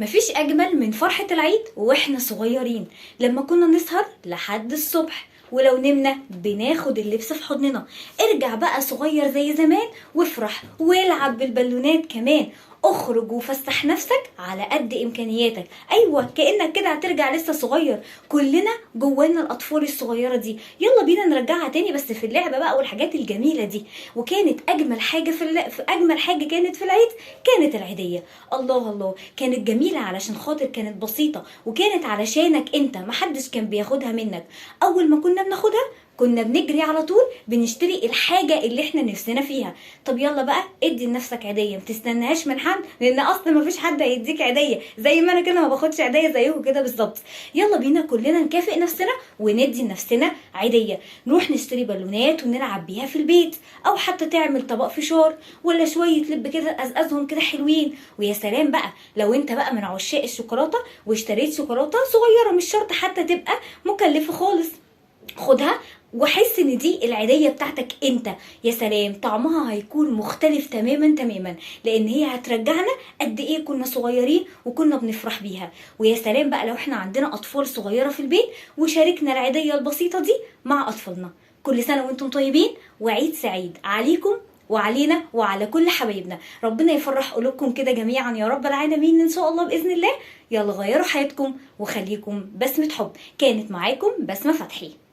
مفيش أجمل من فرحة العيد وإحنا صغيرين لما كنا نسهر لحد الصبح، ولو نمنا بناخد اللبس في حضننا. ارجع بقى صغير زي زمان وافرح والعب بالبالونات كمان. اخرج وفسح نفسك على قد امكانياتك. ايوه، كانك كده هترجع لسه صغير. كلنا جوانا الاطفال الصغيره دي، يلا بينا نرجعها تاني بس في اللعبه بقى والحاجات الجميله دي. وكانت اجمل حاجه في اجمل حاجه كانت في العيد كانت العيديه. الله الله، كانت جميله علشان خاطر كانت بسيطه، وكانت علشانك انت، محدش كان بياخدها منك. اول ما كنا بناخدها كنا بنجري على طول بنشتري الحاجة اللي احنا نفسنا فيها. طب يلا بقى ادي لنفسك عيدية، متستناهاش من حد، لان اصلا مفيش حد هيديك عيدية زي ما انا كده ما باخدش عيدية زيكم كده بالظبط. يلا بينا كلنا نكافئ نفسنا وندي لنفسنا عيدية. نروح نشتري بالونات ونلعب بيها في البيت، او حتى تعمل طبق فشار ولا شوية لب كده ازازهم كده حلوين. ويا سلام بقى لو انت بقى من عشاق الشوكولاتة واشتريت شوكولاتة صغيرة، مش شرط حتى تبقى مكلفة خالص، خدها وحس ان دي العيديه بتاعتك انت. يا سلام، طعمها هيكون مختلف تماما تماما، لان هي هترجعنا قد ايه كنا صغيرين وكنا بنفرح بيها. ويا سلام بقى لو احنا عندنا اطفال صغيره في البيت وشاركنا العيديه البسيطه دي مع اطفالنا. كل سنه وانتم طيبين، وعيد سعيد عليكم وعلينا وعلى كل حبايبنا. ربنا يفرح قلوبكم كده جميعا يا رب العالمين ان شاء الله باذن الله. يلا غيروا حياتكم وخليكم بسمة حب. كانت معاكم بسمة فتحي.